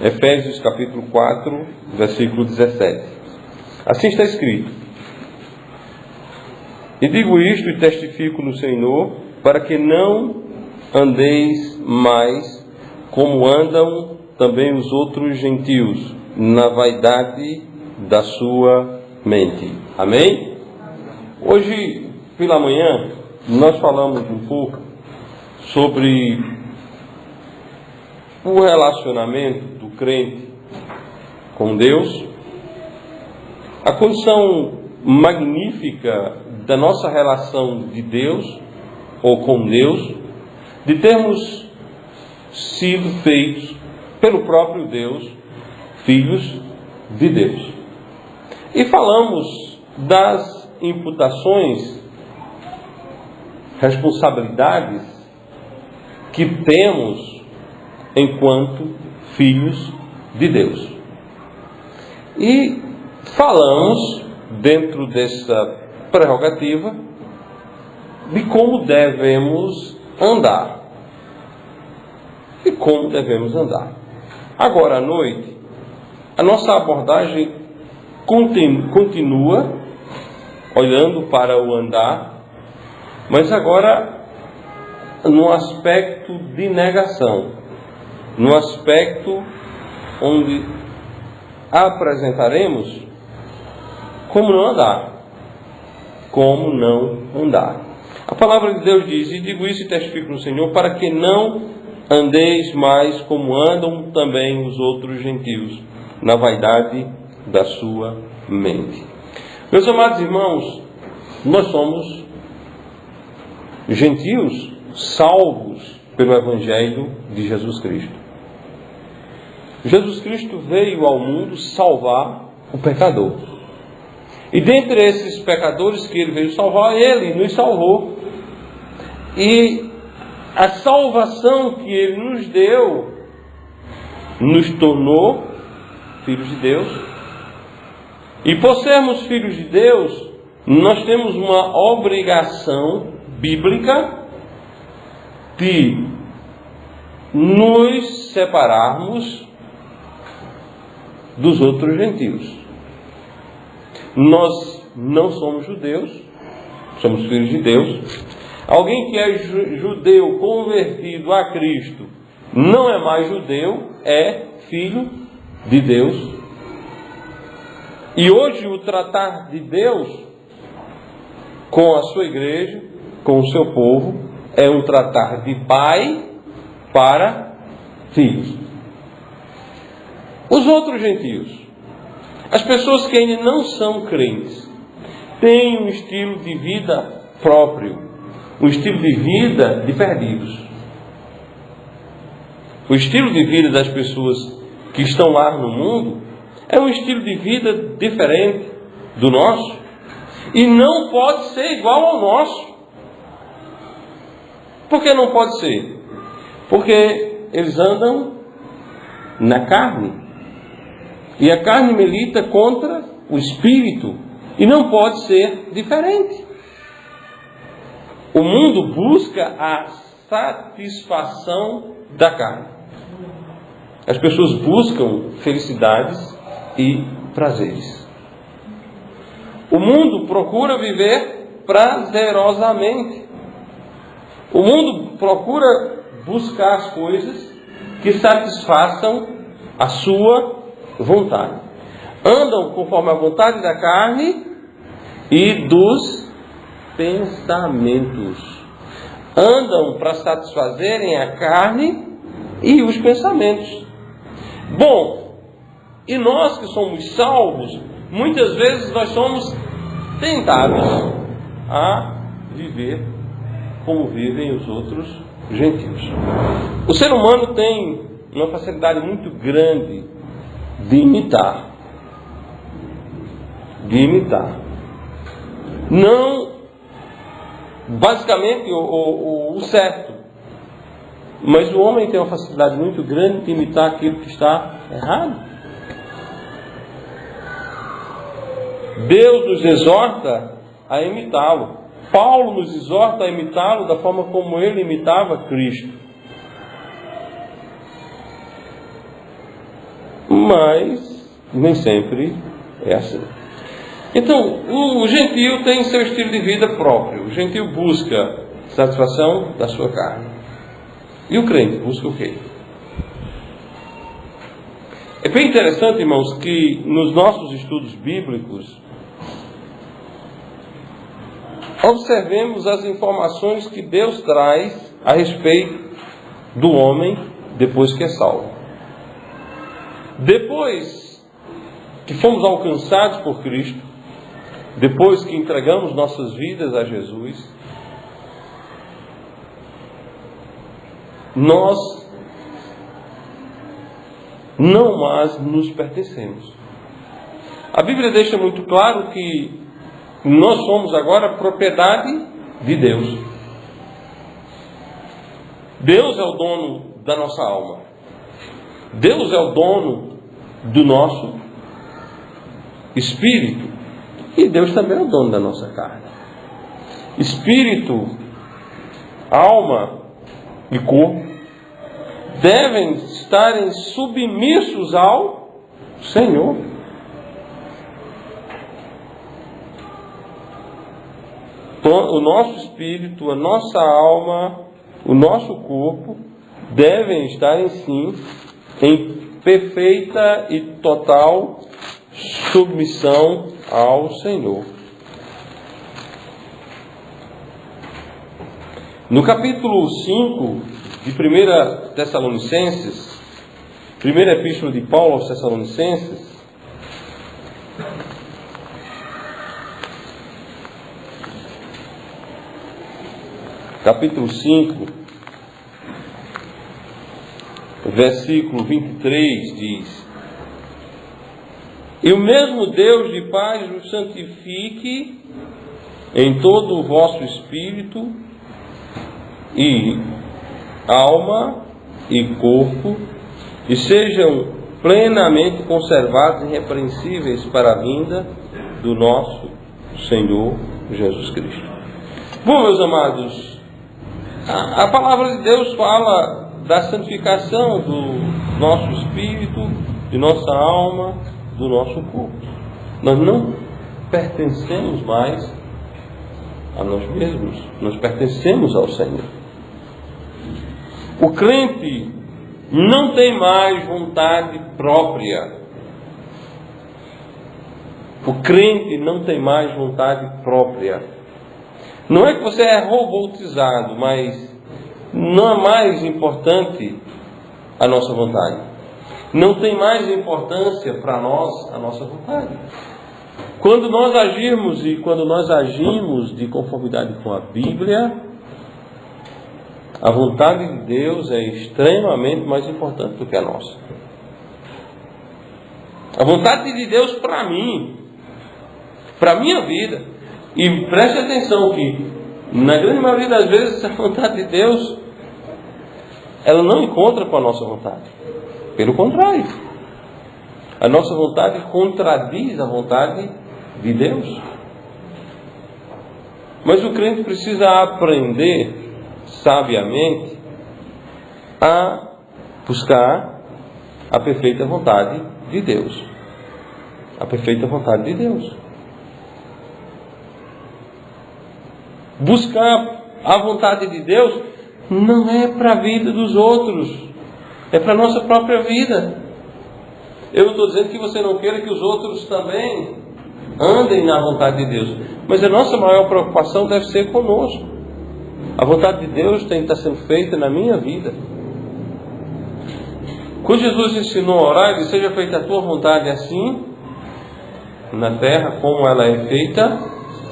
Efésios capítulo 4, versículo 17. Assim está escrito: E digo isto e testifico no Senhor, para que não andeis mais como andam também os outros gentios, na vaidade da sua mente. Amém? Hoje, pela manhã, nós falamos um pouco sobre o relacionamento do crente com Deus, a condição magnífica da nossa relação de Deus, ou com Deus, de termos sido feitos pelo próprio Deus, filhos de Deus. E falamos das imputações, responsabilidades que temos enquanto filhos de Deus. E falamos, dentro dessa prerrogativa, de como devemos andar. E como devemos andar. Agora à noite, a nossa abordagem continua olhando para o andar, mas agora no aspecto de negação, no aspecto onde apresentaremos como não andar. Como não andar. A palavra de Deus diz: E digo isso e testifico no Senhor, para que não andeis mais como andam também os outros gentios, na vaidade da sua mente. Meus amados irmãos, nós somos gentios salvos pelo Evangelho de Jesus Cristo. Jesus Cristo veio ao mundo salvar o pecador. E dentre esses pecadores que Ele veio salvar, Ele nos salvou. E a salvação que Ele nos deu, nos tornou filhos de Deus. E por sermos filhos de Deus, nós temos uma obrigação bíblica de nos separarmos dos outros gentios. Nós não somos judeus, somos filhos de Deus. Alguém que é judeu convertido a Cristo não é mais judeu, é filho de Deus. E hoje o tratar de Deus com a sua igreja, com o seu povo, é um tratar de pai para filhos. Os outros gentios, as pessoas que ainda não são crentes, têm um estilo de vida próprio, um estilo de vida de perdidos. O estilo de vida das pessoas que estão lá no mundo é um estilo de vida diferente do nosso e não pode ser igual ao nosso. Por que não pode ser? Porque eles andam na carne. E a carne milita contra o espírito. E não pode ser diferente. O mundo busca a satisfação da carne. As pessoas buscam felicidades e prazeres. O mundo procura viver prazerosamente. O mundo procura buscar as coisas que satisfaçam a sua vontade. Andam conforme a vontade da carne e dos pensamentos. Andam para satisfazerem a carne e os pensamentos. Bom, e nós que somos salvos, muitas vezes nós somos tentados a viver como vivem os outros gentios. O ser humano tem uma facilidade muito grande de imitar. Não, basicamente, o certo. Mas o homem tem uma facilidade muito grande de imitar aquilo que está errado. Deus nos exorta a imitá-lo. Paulo nos exorta a imitá-lo da forma como ele imitava Cristo. mas nem sempre é assim. Então, o gentio tem seu estilo de vida próprio. O gentio busca satisfação da sua carne. E o crente busca o quê? É bem interessante, irmãos, que nos nossos estudos bíblicos observemos as informações que Deus traz a respeito do homem depois que é salvo. Depois que fomos alcançados por Cristo, depois que entregamos nossas vidas a Jesus, nós não mais nos pertencemos. A Bíblia deixa muito claro que nós somos agora propriedade de Deus. Deus é o dono da nossa alma. Deus é o dono do nosso espírito. E Deus também é o dono da nossa carne. Espírito, alma e corpo devem estarem submissos ao Senhor. O nosso espírito, a nossa alma, o nosso corpo devem estar em perfeita e total submissão ao Senhor. No capítulo 5 de 1 Tessalonicenses, primeira epístola de Paulo aos Tessalonicenses, capítulo 5, versículo 23 diz: E o mesmo Deus de paz vos santifique em todo o vosso espírito e alma e corpo, e sejam plenamente conservados e irrepreensíveis para a vinda do nosso Senhor Jesus Cristo. Bom, meus amados, a palavra de Deus fala da santificação do nosso espírito, de nossa alma, do nosso corpo. Nós não pertencemos mais a nós mesmos, nós pertencemos ao Senhor. O crente não tem mais vontade própria. O crente não tem mais vontade própria. Não é que você é robotizado, mas não é mais importante a nossa vontade. Não tem mais importância para nós a nossa vontade. Quando nós agirmos e quando nós agimos de conformidade com a Bíblia, a vontade de Deus é extremamente mais importante do que a nossa. A vontade de Deus para mim, para a minha vida. E preste atenção que, na grande maioria das vezes, a vontade de Deus, ela não encontra com a nossa vontade. Pelo contrário, a nossa vontade contradiz a vontade de Deus. Mas o crente precisa aprender, sabiamente, a buscar a perfeita vontade de Deus. A perfeita vontade de Deus. Buscar a vontade de Deus não é para a vida dos outros, é para a nossa própria vida. Eu não estou dizendo que você não queira que os outros também andem na vontade de Deus, mas a nossa maior preocupação deve ser conosco. A vontade de Deus tem que estar sendo feita na minha vida. Quando Jesus ensinou a orar, ele disse: seja feita a tua vontade assim na terra como ela é feita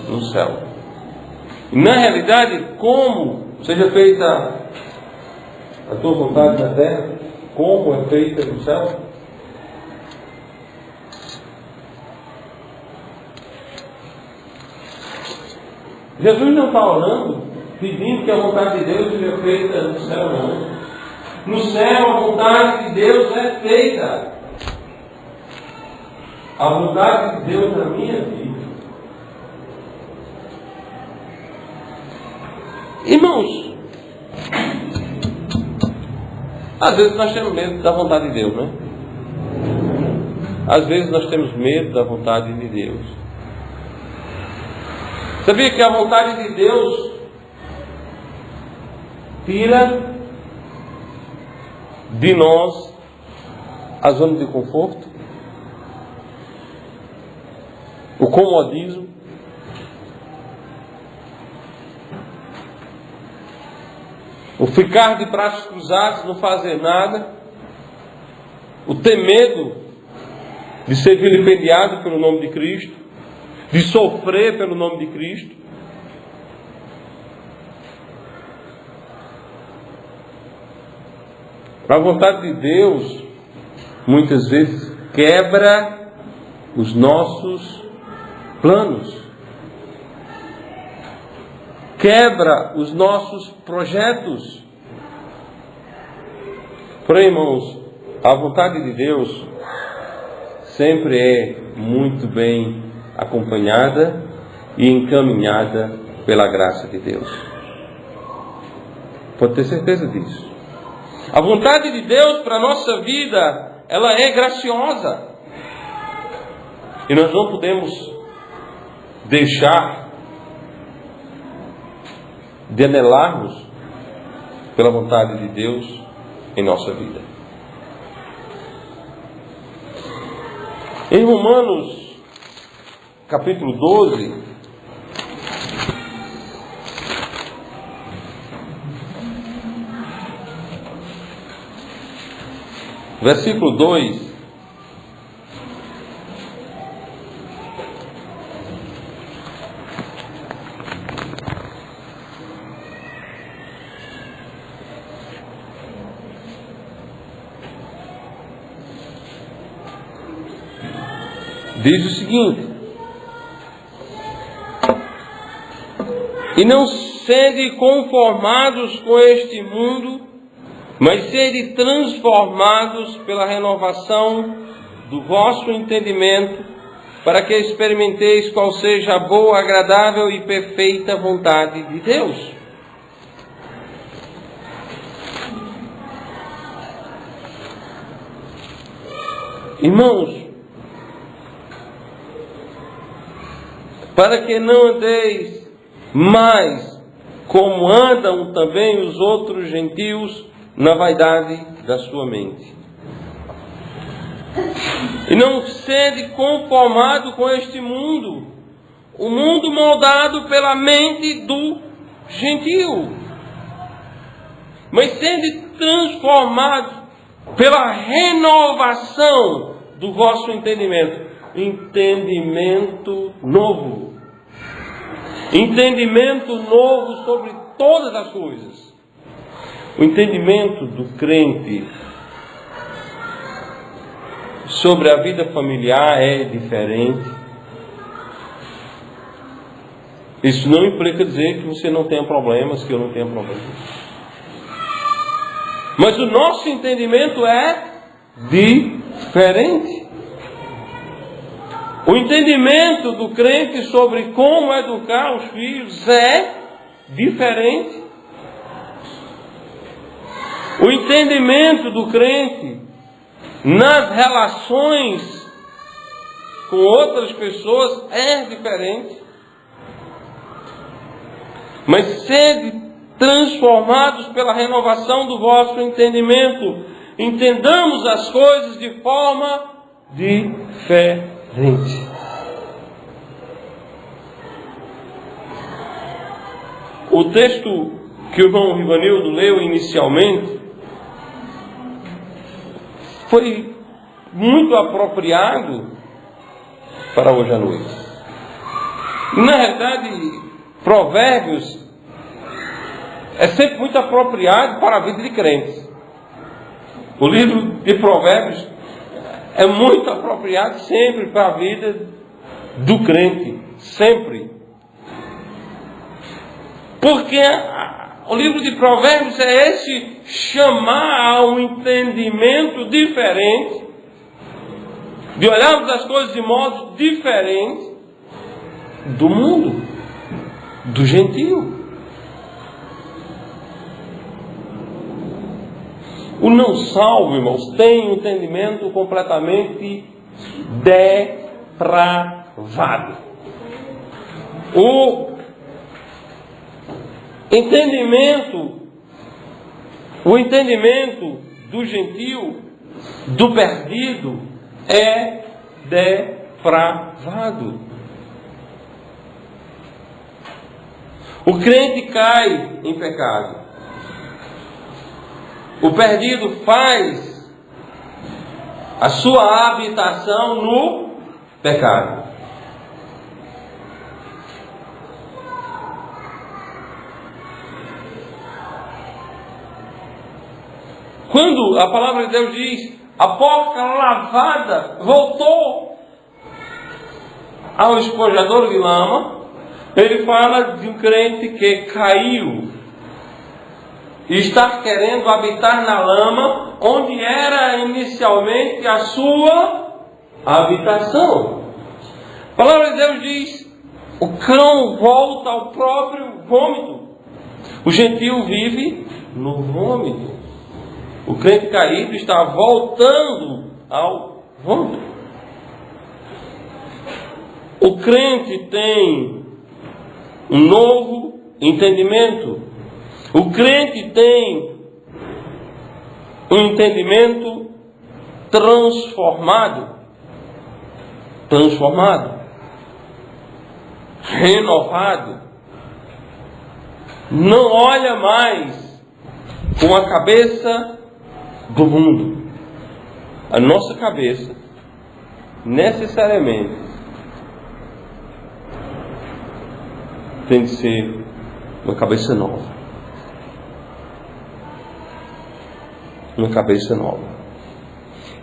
no céu. E na realidade, como seja feita a tua vontade na terra, como é feita no céu? Jesus não está orando pedindo que a vontade de Deus seja feita no céu, não. No céu a vontade de Deus é feita. A vontade de Deus na minha vida. Irmãos, às vezes nós temos medo da vontade de Deus, né? às vezes nós temos medo da vontade de Deus. Sabia que a vontade de Deus tira de nós a zona de conforto, o comodismo, o ficar de braços cruzados, não fazer nada, o ter medo de ser vilipendiado pelo nome de Cristo, de sofrer pelo nome de Cristo. A vontade de Deus, muitas vezes, quebra os nossos planos, quebra os nossos projetos. Porém, irmãos, a vontade de Deus sempre é muito bem acompanhada e encaminhada pela graça de Deus. Pode ter certeza disso. A vontade de Deus para a nossa vida, ela é graciosa. E nós não podemos deixar de anelarmos pela vontade de Deus em nossa vida. Em Romanos, capítulo 12, versículo 2, diz o seguinte: e não sede conformados com este mundo, mas sede transformados pela renovação do vosso entendimento, para que experimenteis qual seja a boa, agradável e perfeita vontade de Deus. Irmãos, para que não andeis mais como andam também os outros gentios, na vaidade da sua mente. E não sede conformado com este mundo, o mundo moldado pela mente do gentio, mas sede transformado pela renovação do vosso entendimento. Entendimento novo. Entendimento novo sobre todas as coisas. O entendimento do crente sobre a vida familiar é diferente. Isso não implica dizer que você não tenha problemas, que eu não tenha problemas. Mas o nosso entendimento é diferente. O entendimento do crente sobre como educar os filhos é diferente. O entendimento do crente nas relações com outras pessoas é diferente. Mas sede transformados pela renovação do vosso entendimento. Entendamos as coisas de forma diferente. O texto que o irmão Rivanildo leu inicialmente foi muito apropriado para hoje à noite. Na realidade, Provérbios é sempre muito apropriado para a vida de crentes. O livro de Provérbios é muito apropriado sempre para a vida do crente. Sempre. Porque o livro de Provérbios é esse chamar a um entendimento diferente, de olharmos as coisas de modo diferente do mundo, do gentio. O não salvo, irmãos, tem um entendimento completamente depravado. O entendimento do gentio, do perdido, é depravado. O crente cai em pecado. O perdido faz a sua habitação no pecado. Quando a palavra de Deus diz, a porca lavada voltou ao espojador de lama, ele fala de um crente que caiu e está querendo habitar na lama, onde era inicialmente a sua habitação. A palavra de Deus diz, o cão volta ao próprio vômito. O gentio vive no vômito. O crente caído está voltando ao vômito. O crente tem um novo entendimento. O crente tem um entendimento transformado, renovado. Não olha mais com a cabeça do mundo. A nossa cabeça, necessariamente, tem de ser uma cabeça nova. Uma cabeça nova.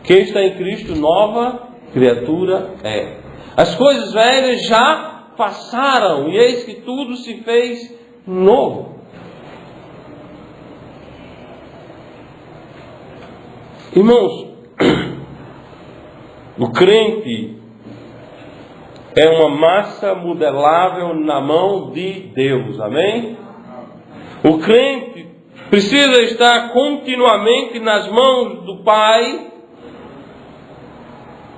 Quem está em Cristo, nova criatura é. As coisas velhas já passaram, e eis que tudo se fez novo. Irmãos, o crente é uma massa modelável na mão de Deus, amém? O crente precisa estar continuamente nas mãos do Pai,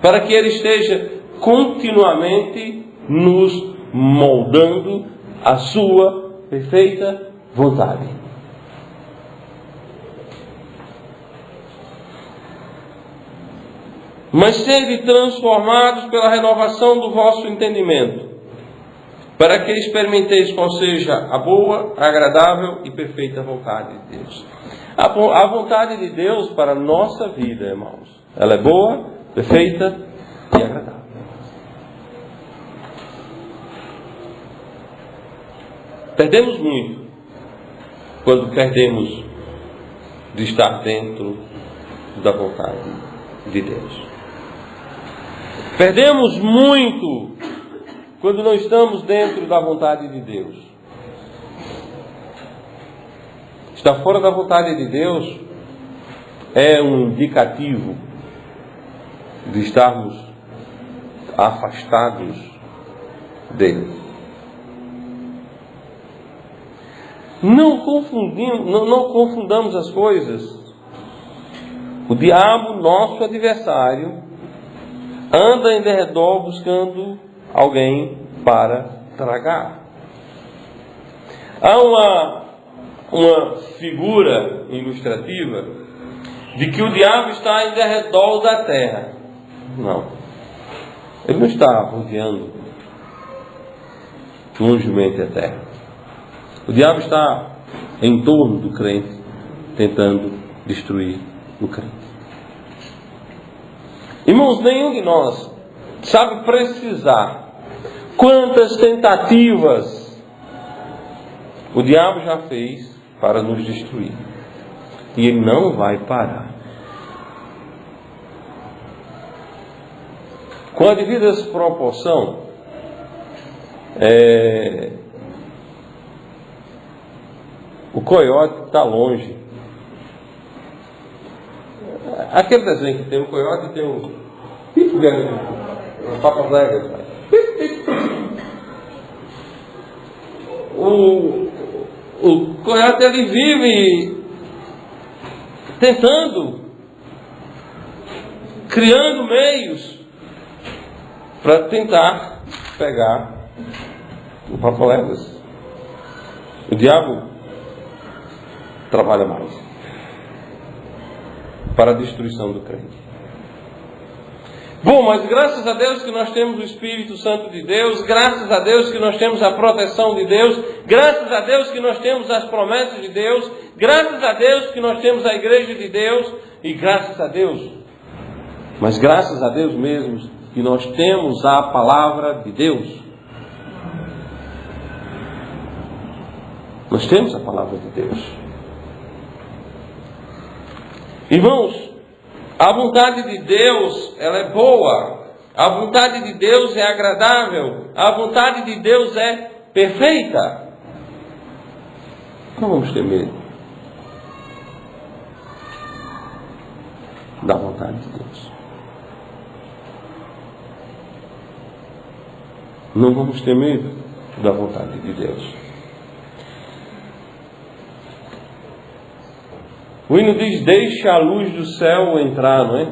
para que Ele esteja continuamente nos moldando a sua perfeita vontade. Mas sede transformados pela renovação do vosso entendimento, para que experimenteis qual seja a boa, agradável e perfeita vontade de Deus. A vontade de Deus para a nossa vida, irmãos, ela é boa, perfeita e agradável. Perdemos muito quando perdemos de estar dentro da vontade de Deus. Perdemos muito quando não estamos dentro da vontade de Deus. Estar fora da vontade de Deus é um indicativo de estarmos afastados dele. Não confundamos as coisas. O diabo, nosso adversário, anda em derredor buscando alguém para tragar. Há uma figura ilustrativa de que o diabo está em derredor da terra. Não. Ele não está rodeando longemente a terra. O diabo está em torno do crente, tentando destruir o crente. Irmãos, nenhum de nós sabe precisar quantas tentativas o diabo já fez para nos destruir. E ele não vai parar. Com a devida proporção, o coiote está longe. Aquele desenho que tem um coiote e tem um papas léguas. O coiote, ele vive tentando, criando meios para tentar pegar o Papaléguas. O diabo trabalha mais para a destruição do crente. Bom, mas graças a Deus que nós temos o Espírito Santo de Deus, graças a Deus que nós temos a proteção de Deus, graças a Deus que nós temos as promessas de Deus, graças a Deus que nós temos a igreja de Deus, e graças a Deus, mas graças a Deus mesmo, que nós temos a palavra de Deus. Nós temos a palavra de Deus. Irmãos, a vontade de Deus, ela é boa. A vontade de Deus é agradável. A vontade de Deus é perfeita. Não vamos ter medo da vontade de Deus. Não vamos ter medo da vontade de Deus. O hino diz: deixa a luz do céu entrar, não é?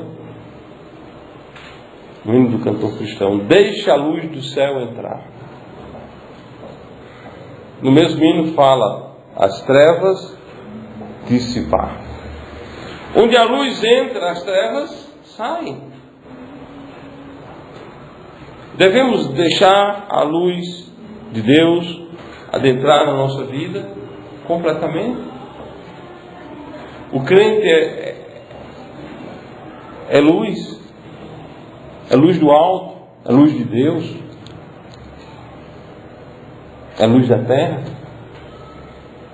O hino do cantor cristão: deixa a luz do céu entrar. No mesmo hino fala: as trevas dissipar. Onde a luz entra, as trevas saem. Devemos deixar a luz de Deus adentrar na nossa vida completamente. O crente é luz. É luz do alto. É luz de Deus. É a luz da terra.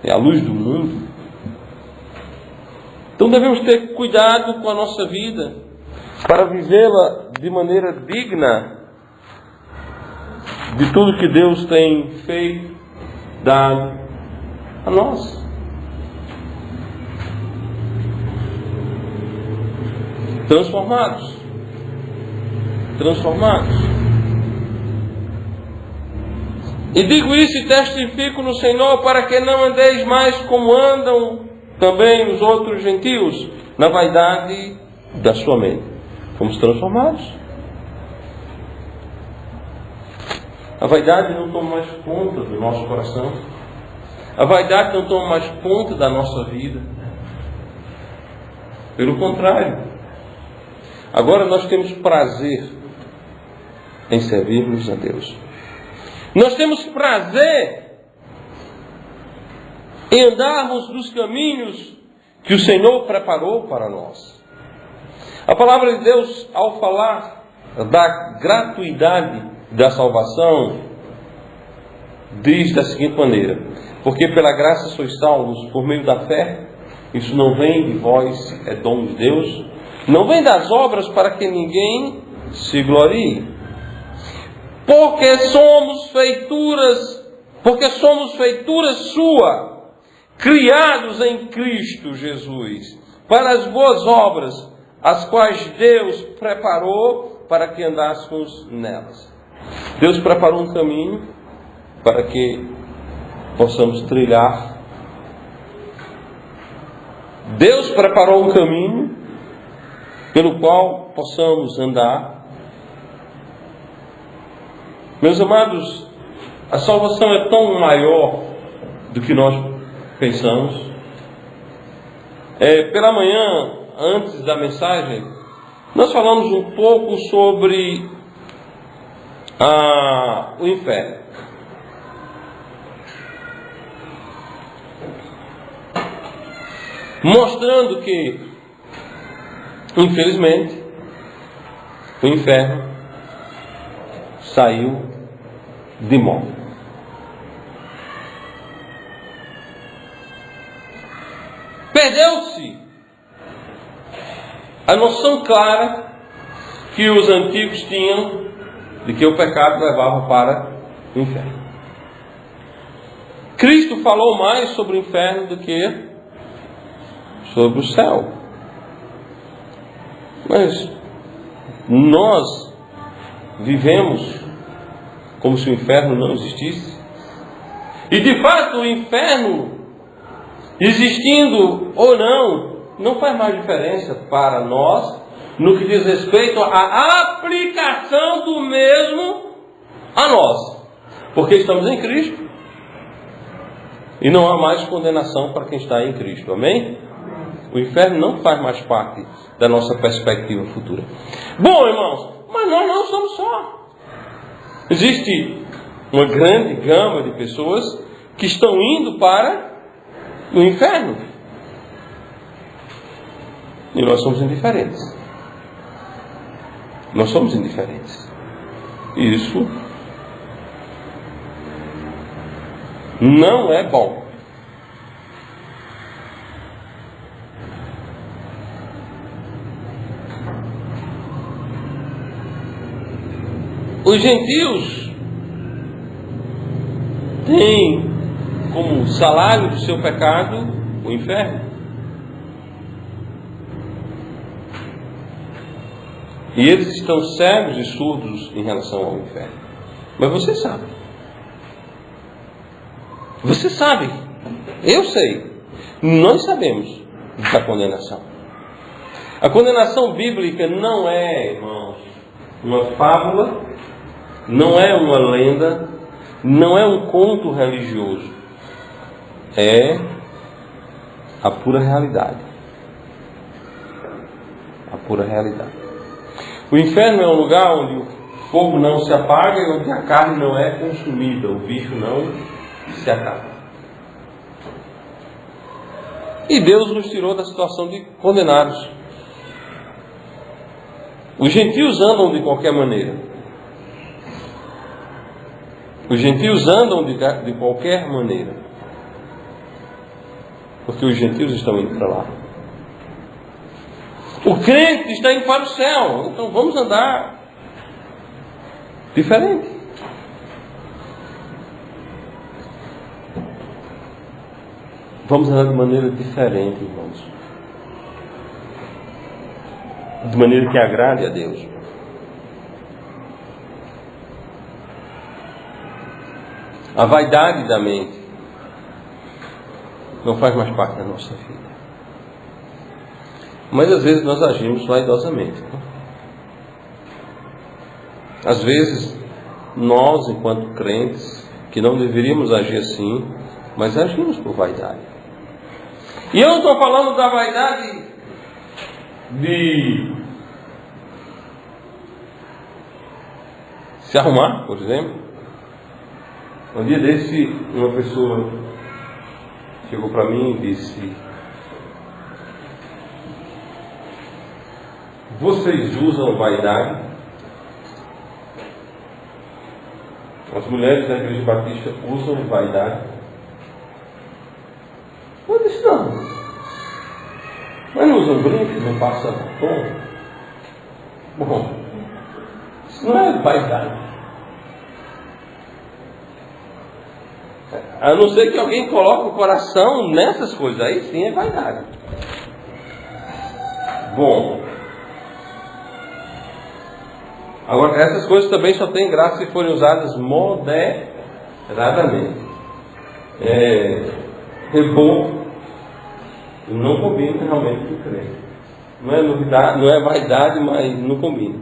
É a luz do mundo. Então devemos ter cuidado com a nossa vida para vivê-la de maneira digna de tudo que Deus tem feito, dado a nós. Transformados. E digo isso e testifico no Senhor, para que não andeis mais como andam também os outros gentios, na vaidade da sua mente. Fomos transformados. A vaidade não toma mais conta do nosso coração. A vaidade não toma mais conta da nossa vida. Pelo contrário. Agora nós temos prazer em servirmos a Deus. Nós temos prazer em andarmos nos caminhos que o Senhor preparou para nós. A palavra de Deus, ao falar da gratuidade da salvação, diz da seguinte maneira: porque pela graça sois salvos por meio da fé. Isso não vem de vós, é dom de Deus. Não vem das obras para que ninguém se glorie. Porque somos feituras sua, criados em Cristo Jesus, para as boas obras, as quais Deus preparou para que andássemos nelas. Deus preparou um caminho para que possamos trilhar. Deus preparou um caminho pelo qual possamos andar. Meus amados, a salvação é tão maior do que nós pensamos. Pela manhã, antes da mensagem, nós falamos um pouco sobre o inferno. Mostrando que, infelizmente, o inferno saiu de moda. Perdeu-se a noção clara que os antigos tinham de que o pecado levava para o inferno. Cristo falou mais sobre o inferno do que sobre o céu. Mas nós vivemos como se o inferno não existisse. E de fato o inferno, existindo ou não faz mais diferença para nós no que diz respeito à aplicação do mesmo a nós. Porque estamos em Cristo. E não há mais condenação para quem está em Cristo. Amém? O inferno não faz mais parte da nossa perspectiva futura. Bom, irmãos, mas nós não somos só. Existe uma grande gama de pessoas que estão indo para o inferno. E nós somos indiferentes. Nós somos indiferentes. Isso não é bom. Os gentios têm como salário do seu pecado o inferno. E eles estão cegos e surdos em relação ao inferno. Mas você sabe. Você sabe. Eu sei. Nós sabemos da condenação. A condenação bíblica não é, irmãos, uma fábula, não é uma lenda, não é um conto religioso. É a pura realidade. A pura realidade. O inferno é um lugar onde o fogo não se apaga e onde a carne não é consumida, o bicho não se acaba. E Deus nos tirou da situação de condenados. Os gentios andam de qualquer maneira. Os gentios andam de qualquer maneira. Porque os gentios estão indo para lá. O crente está indo para o céu. Então vamos andar diferente. Vamos andar de maneira diferente, irmãos. De maneira que agrade a Deus. A vaidade da mente não faz mais parte da nossa vida. Mas às vezes nós agimos vaidosamente. Às vezes nós, enquanto crentes, que não deveríamos agir assim, mas agimos por vaidade. E eu não estou falando da vaidade de se arrumar, por exemplo. Um dia desse, uma pessoa chegou para mim e disse: vocês usam vaidade? As mulheres da Igreja Batista usam vaidade? Eu disse: não. Mas não usam brinco, não passa batom? Bom, isso não é vaidade. A não ser que alguém coloque o coração nessas coisas, aí sim é vaidade. Bom, agora essas coisas também só têm graça se forem usadas moderadamente. Reboco não combina realmente com o crente. Não é novidade, não é vaidade, mas não combina.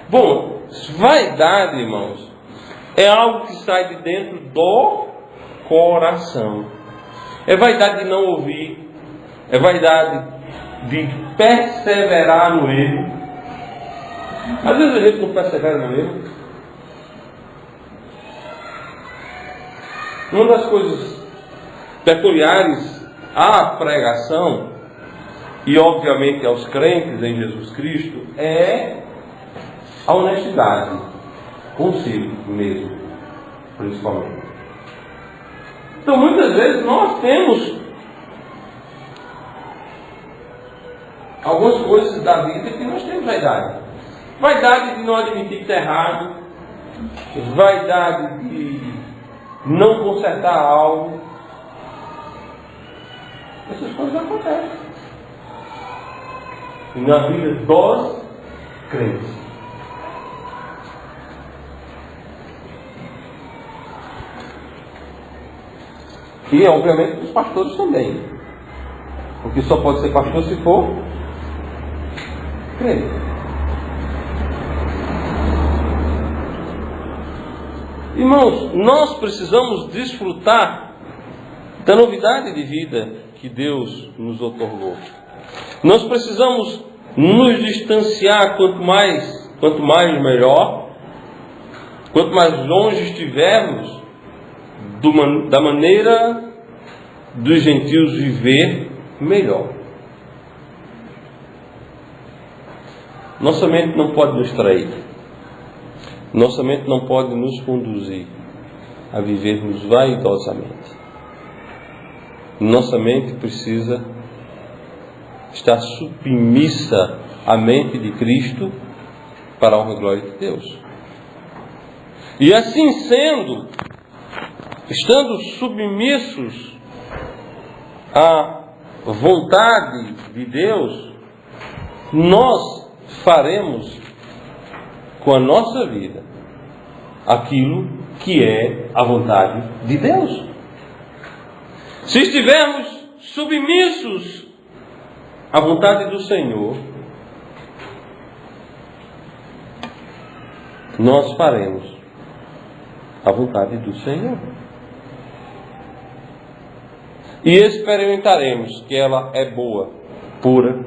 Bom, vaidade, irmãos, é algo que sai de dentro do coração. É vaidade de não ouvir. É vaidade de perseverar no erro. Às vezes a gente não persevera no erro. Uma das coisas peculiares à pregação e obviamente aos crentes em Jesus Cristo é a honestidade consigo mesmo, principalmente. Então muitas vezes nós temos algumas coisas da vida que nós temos vaidade. Vaidade de não admitir que está errado, vaidade de não consertar algo. Essas coisas acontecem na vida dos crentes. E obviamente dos pastores também. Porque só pode ser pastor se for crente. Irmãos, nós precisamos desfrutar da novidade de vida que Deus nos otorgou. Nós precisamos nos distanciar quanto mais melhor, quanto mais longe estivermos da maneira dos gentios viver, melhor. Nossa mente não pode nos trair. Nossa mente não pode nos conduzir a vivermos vaidosamente. Nossa mente precisa estar submissa à mente de Cristo para a honra e glória de Deus. E assim sendo, estando submissos à vontade de Deus, nós faremos com a nossa vida aquilo que é a vontade de Deus. Se estivermos submissos à vontade do Senhor, nós faremos a vontade do Senhor. E experimentaremos que ela é boa, pura,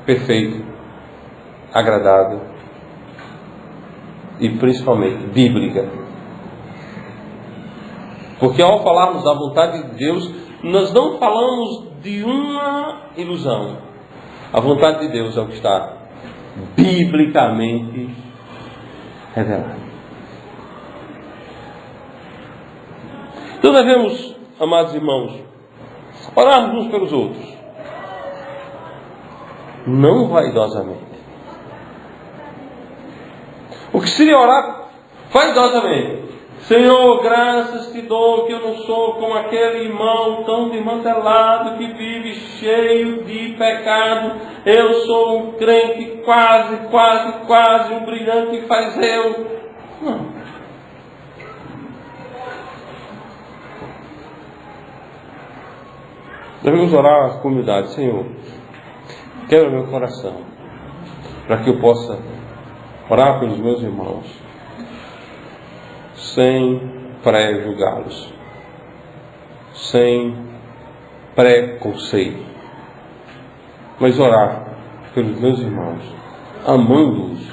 perfeita, agradável e principalmente bíblica. Porque ao falarmos da vontade de Deus, nós não falamos de uma ilusão. A vontade de Deus é o que está biblicamente revelado. Então devemos, amados irmãos, orarmos uns pelos outros, não vaidosamente. O que seria orar vaidosamente? Senhor, graças te dou que eu não sou como aquele irmão tão desmantelado que vive cheio de pecado. Eu sou um crente quase um brilhante fariseu. Não. Devemos orar com humildade. Senhor, quebra meu coração, para que eu possa orar pelos meus irmãos, sem pré-julgá-los, sem preconceito, mas orar pelos meus irmãos, amando-os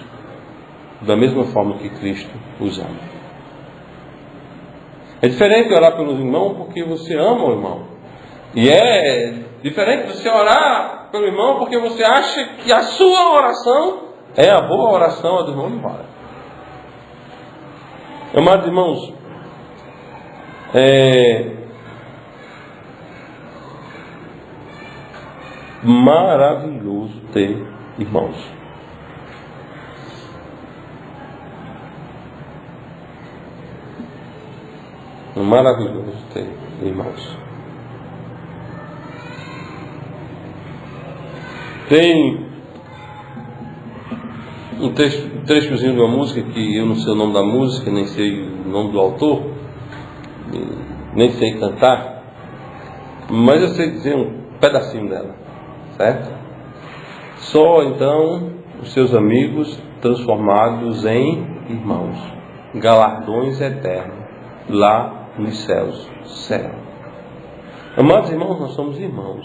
da mesma forma que Cristo os ama. É diferente orar pelos irmãos porque você ama o irmão. E é diferente você orar pelo irmão porque você acha que a sua oração é a boa oração, a do irmão não vale. Amados irmãos, é maravilhoso ter irmãos. É maravilhoso ter irmãos. Tem um trechozinho de uma música que eu não sei o nome da música, nem sei o nome do autor, nem sei cantar, mas eu sei dizer um pedacinho dela, certo? Só então os seus amigos transformados em irmãos, galardões eternos lá nos céus, céu. Amados irmãos, nós somos irmãos.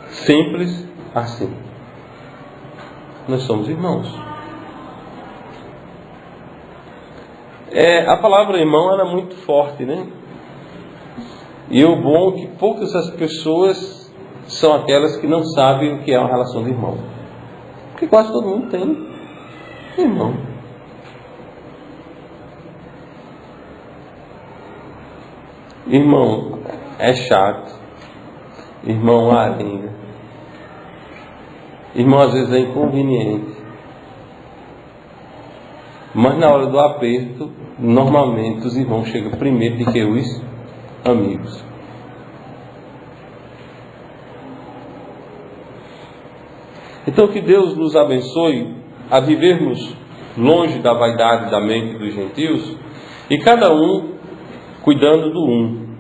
Simples assim. Nós somos irmãos. A palavra irmão era muito forte, né? E o bom é que poucas as pessoas são aquelas que não sabem o que é uma relação de irmão. Porque quase todo mundo tem irmão. Irmão é chato. Irmão arenga. Irmão às vezes é inconveniente. Mas na hora do aperto, normalmente os irmãos chegam primeiro do que os amigos. Então que Deus nos abençoe a vivermos longe da vaidade da mente dos gentios e cada um cuidando do um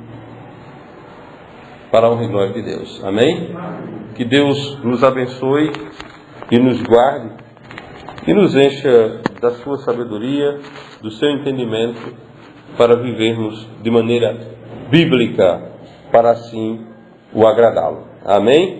para a honra e glória de Deus. Amém? Que Deus nos abençoe e nos guarde e nos encha da sua sabedoria, do seu entendimento, para vivermos de maneira bíblica, para assim o agradá-lo. Amém?